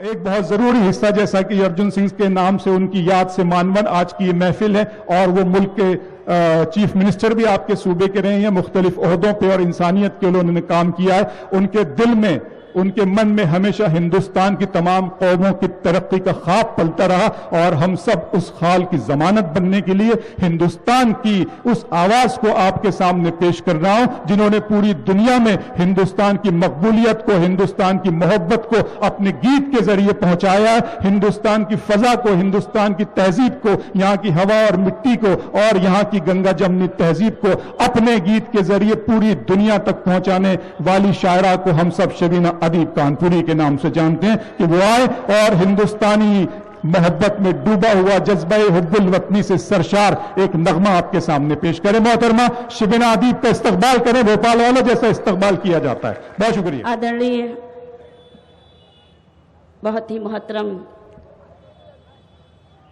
ایک بہت ضروری حصہ، جیسا کہ ارجن سنگھ کے نام سے ان کی یاد سے مانون آج کی یہ محفل ہے، اور وہ ملک کے چیف منسٹر بھی آپ کے صوبے کے رہے ہیں، مختلف عہدوں پہ اور انسانیت کے لیے انہوں نے کام کیا ہے. ان کے دل میں، ان کے من میں ہمیشہ ہندوستان کی تمام قوموں کی ترقی کا خواب پلتا رہا، اور ہم سب اس خیال کی ضمانت بننے کے لیے ہندوستان کی اس آواز کو آپ کے سامنے پیش کر رہا ہوں، جنہوں نے پوری دنیا میں ہندوستان کی مقبولیت کو، ہندوستان کی محبت کو اپنے گیت کے ذریعے پہنچایا ہے. ہندوستان کی فضا کو، ہندوستان کی تہذیب کو، یہاں کی ہوا اور مٹی کو، اور یہاں کی گنگا جمنی تہذیب کو اپنے گیت کے ذریعے پوری دنیا تک پہنچانے والی شاعرہ کو ہم سب شبینہ ادیب کانپوری کے نام سے جانتے ہیں کہ وہ آئے اور ہندوستانی محبت میں ڈوبا ہوا جذبہ حب الوطنی سے سرشار ایک نغمہ آپ کے سامنے پیش کریں. محترمہ شبینہ ادیب کا استقبال کریں، بھوپال والوں جیسا استقبال کیا جاتا ہے. بہت شکریہ. آدرنی بہت ہی محترم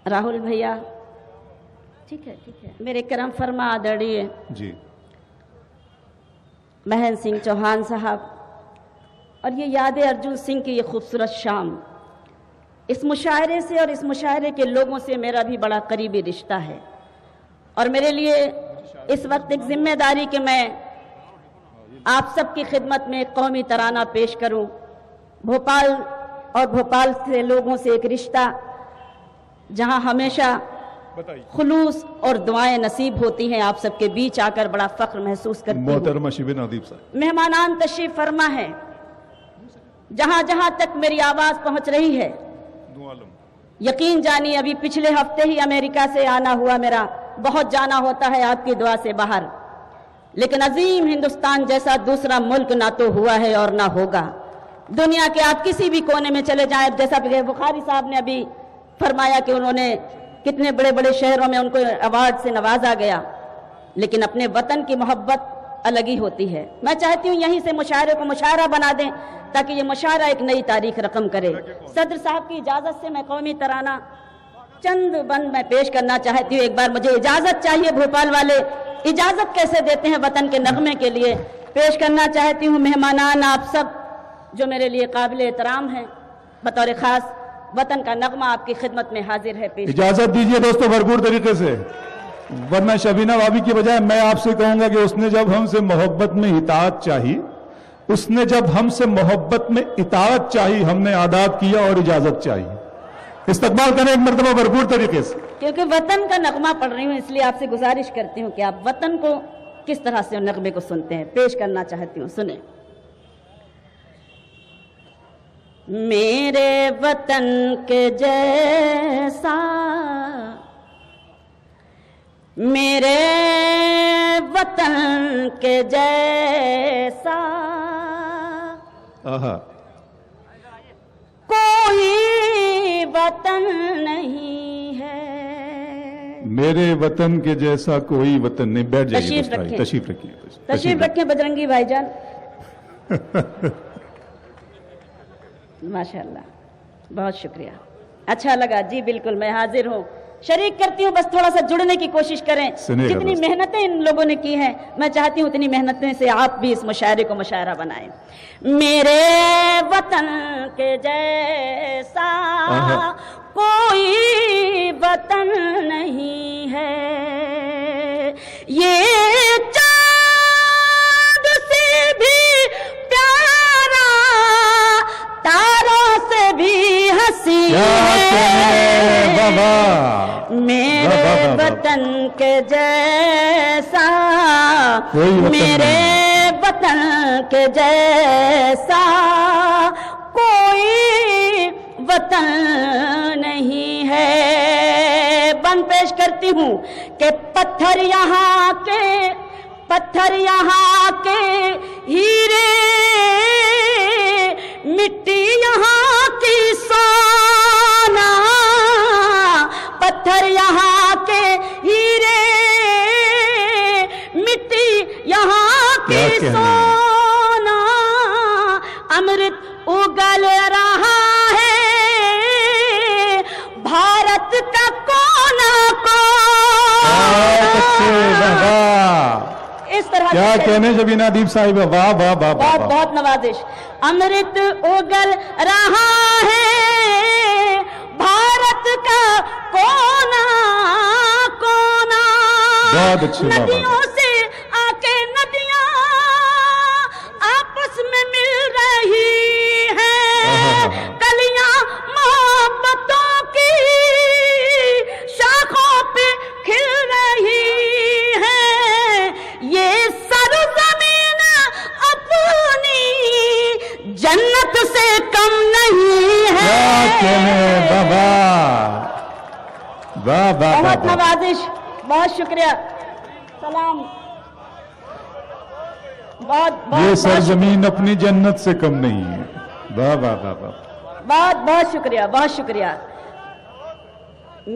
راہل بھیا، ٹھیک ہے میرے کرم فرما آدرنی جی مہن سنگھ چوہان صاحب، اور یہ یاد ارجن سنگھ کی یہ خوبصورت شام، اس مشاعرے سے اور اس مشاعرے کے لوگوں سے میرا بھی بڑا قریبی رشتہ ہے، اور میرے لیے اس وقت ایک ذمہ داری کہ میں آپ سب کی خدمت میں ایک قومی ترانہ پیش کروں. بھوپال اور بھوپال سے لوگوں سے ایک رشتہ جہاں ہمیشہ خلوص اور دعائیں نصیب ہوتی ہیں، آپ سب کے بیچ آ کر بڑا فخر محسوس کرتی ہوں. محترمہ شبینہ ادیب صاحب، مہمانان تشریف فرما ہے، جہاں جہاں تک میری آواز پہنچ رہی ہے، یقین جانی ابھی پچھلے ہفتے ہی امریکہ سے آنا ہوا میرا، بہت جانا ہوتا ہے آپ کی دعا سے باہر، لیکن عظیم ہندوستان جیسا دوسرا ملک نہ تو ہوا ہے اور نہ ہوگا. دنیا کے آپ کسی بھی کونے میں چلے جائیں، جیسا کہ بخاری صاحب نے ابھی فرمایا کہ انہوں نے کتنے بڑے بڑے شہروں میں ان کو ایوارڈ سے نوازا گیا، لیکن اپنے وطن کی محبت الگ ہی ہوتی ہے. میں چاہتی ہوں یہیں سے مشاعرے کو مشاعرہ بنا دیں تاکہ یہ مشاعرہ ایک نئی تاریخ رقم کرے. صدر صاحب کی اجازت سے میں قومی ترانہ چند بند میں پیش کرنا چاہتی ہوں. ایک بار مجھے اجازت چاہیے، بھوپال والے اجازت کیسے دیتے ہیں وطن کے نغمے کے لیے. پیش کرنا چاہتی ہوں مہمانان آپ سب جو میرے لیے قابل احترام ہیں، بطور خاص وطن کا نغمہ آپ کی خدمت میں حاضر ہے. پیش اجازت دیجئے دوستو بھرپور طریقے سے، ورنہ شبینہ بھابی کی بجائے میں آپ سے کہوں گا کہ اس نے جب ہم سے محبت میں اطاعت چاہی، اس نے جب ہم سے محبت میں اطاعت چاہی، ہم نے آداب کیا اور اجازت چاہی. استقبال کریں ایک مرتبہ بھرپور طریقے سے. کیونکہ وطن کا نغمہ پڑھ رہی ہوں، اس لیے آپ سے گزارش کرتی ہوں کہ آپ وطن کو کس طرح سے نغمے کو سنتے ہیں. پیش کرنا چاہتی ہوں، سنیں. میرے وطن کے جیسا، میرے وطن کے جیسا کوئی وطن نہیں ہے. میرے وطن کے جیسا کوئی وطن نہیں. بیٹھ جائیے، تشریف رکھیں بجرنگی بھائی جان. ماشاءاللہ، بہت شکریہ، اچھا لگا. جی بالکل میں حاضر ہوں، شریک کرتی ہوں، بس تھوڑا سا جڑنے کی کوشش کریں. جتنی محنتیں ان لوگوں نے کی ہیں، میں چاہتی ہوں اتنی محنتیں سے آپ بھی اس مشاعرے کو مشاعرہ بنائیں. میرے وطن کے جیسا کوئی وطن نہیں ہے، یہ چاند سے بھی پیارا، تاروں سے بھی حسین ہے. میرے وطن کے جیسا، میرے وطن کے جیسا کوئی وطن نہیں ہے. بند پیش کرتی ہوں کہ پتھر یہاں کے ہیرے، مٹی یہاں کی سونا، پتھر یہاں کے ہیرے، مٹی یہاں کی سونا، امرت اگل رہا ہے بھارت کا کونا کونا. اس طرح کیا کہنے شبینہ ادیب صاحب, واہ واہ واہ بہت واہ. بہت نوازش. امرت اگل رہا ہے بھارت کا کونا کونا, بہت اچھی بات. ندیوں سے آ کے ندیاں آپس میں مل رہی ہیں, کلیاں محبتوں کی شاخوں پہ کھل رہی ہیں, یہ سرزمین اپنی جنت سے کم نہیں ہے. کیا کہنے بابا, واہ واہ بہت واہ. نوازش, بہت شکریہ. سلام. بہت یہ بہت سرزمین اپنی جنت سے کم نہیں ہے. واہ واہ واہ واہ. بہت بہت شکریہ, بہت شکریہ.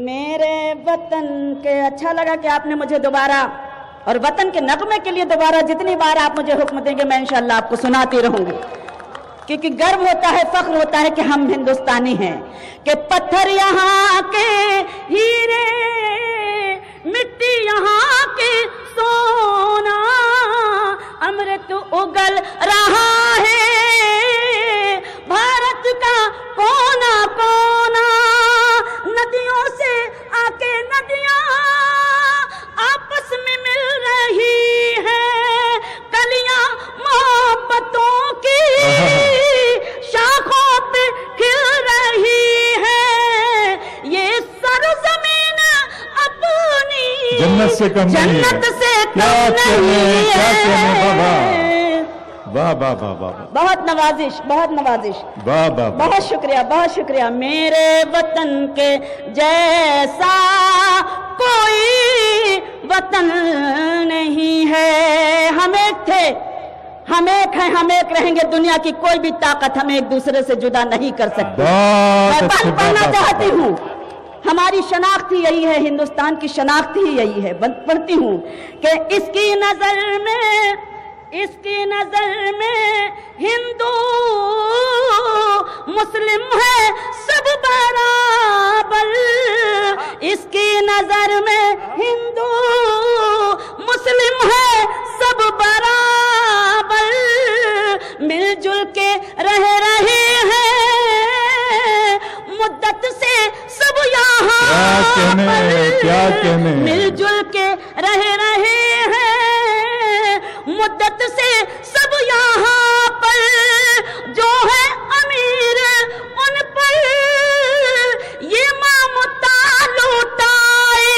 میرے وطن کے اچھا لگا کہ آپ نے مجھے دوبارہ, اور وطن کے نغمے کے لیے دوبارہ جتنی بار آپ مجھے حکم دیں گے میں انشاءاللہ آپ کو سناتی رہوں گی, کیونکہ گرو ہوتا ہے, فخر ہوتا ہے کہ ہم ہندوستانی ہیں, کہ پتھر یہاں کے ہیرے, مٹی یہاں کی سونا, امرت اگل رہا ہے بھارت کا کونا کونا, ندیوں سے آ کے ندیاں آپس میں مل رہی ہیں, کلیاں محبتوں کی شاخوں پہ کھل رہی ہیں, یہ سرزمین اپنی جنت سے کم نہیں ہے. جنت سے کیا کم کہنے, نہیں کیا کہنے بابا. ہے. واہ واہ واہ واہ. بہت نوازش, بہت نوازش. واہ واہ واہ. بہت شکریہ, بہت شکریہ. میرے وطن کے جیسا کوئی وطن نہیں ہے, ہم ایک تھے, ہم ایک ہیں, ہم ایک رہیں گے, دنیا کی کوئی بھی طاقت ہمیں ایک دوسرے سے جدا نہیں کر سکتی. بہت میں اچھی بند پڑھنا بات. چاہتی ہوں, ہماری شناخت ہی یہی ہے, ہندوستان کی شناخت ہی یہی ہے. بند پڑھتی ہوں کہ اس کی نظر میں ہندو مسلم ہے سب برابر, اس کی نظر میں ہندو مسلم ہے سب برابر, مل جل کے رہ رہے ہیں مدت سے سب یہاں کیا کہنے, مل جل کے رہ رہے ہیں مدت سے سب یہاں پر, جو ہے امیر ان پر یہ مامتا لوٹائے,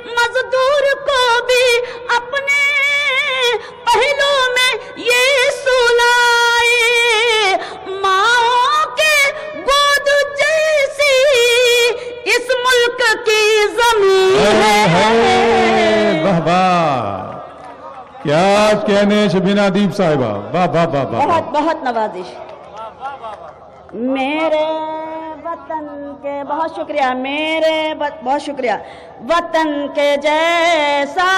مزدور کو بھی اپنے پہلو میں یہ سلائے, ماؤں کے گود جیسی اس ملک کی زمین ہے. واہ واہ. کیا کہنے شبینہ ادیب صاحبہ, واہ واہ واہ واہ. بہت بہت نوازش. میرے وطن کے, بہت شکریہ, بہت شکریہ. وطن کے جیسا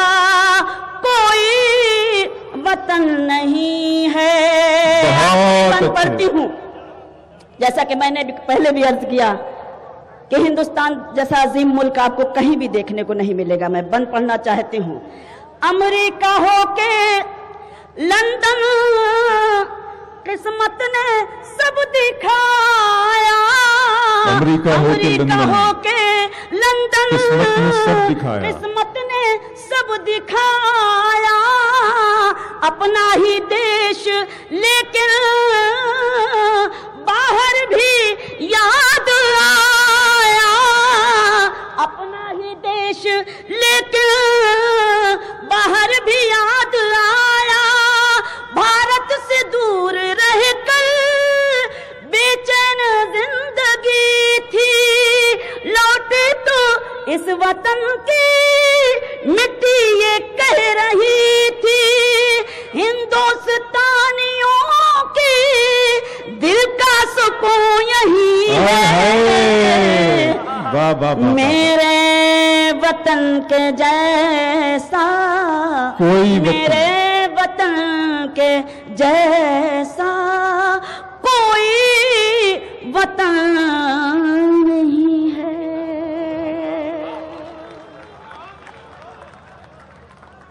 کوئی وطن نہیں ہے. بہت میں پڑھتی ہوں, جیسا کہ میں نے پہلے بھی عرض کیا کہ ہندوستان جیسا عظیم ملک آپ کو کہیں بھی دیکھنے کو نہیں ملے گا. میں بند پڑھنا چاہتی ہوں. امریکہ ہو کے لندن قسمت نے سب دکھایا, امریکہ ہو کے لندن قسمت نے سب دکھایا, قسمت نے سب دکھایا, اپنا ہی دیش لیکن باہر بھی یاد آیا, اپنا ہی دیش لیکن باہر بھی یاد آیا, بھارت سے دور رہ کر بے چین زندگی تھی, لوٹے تو اس وطن کی مٹی یہ کہہ رہی تھی, ہندوستانیوں کی دل کا سکون یہی ہے. واہ واہ. میرے وطن کے جیسا کوئی میرے وطن کے جیسا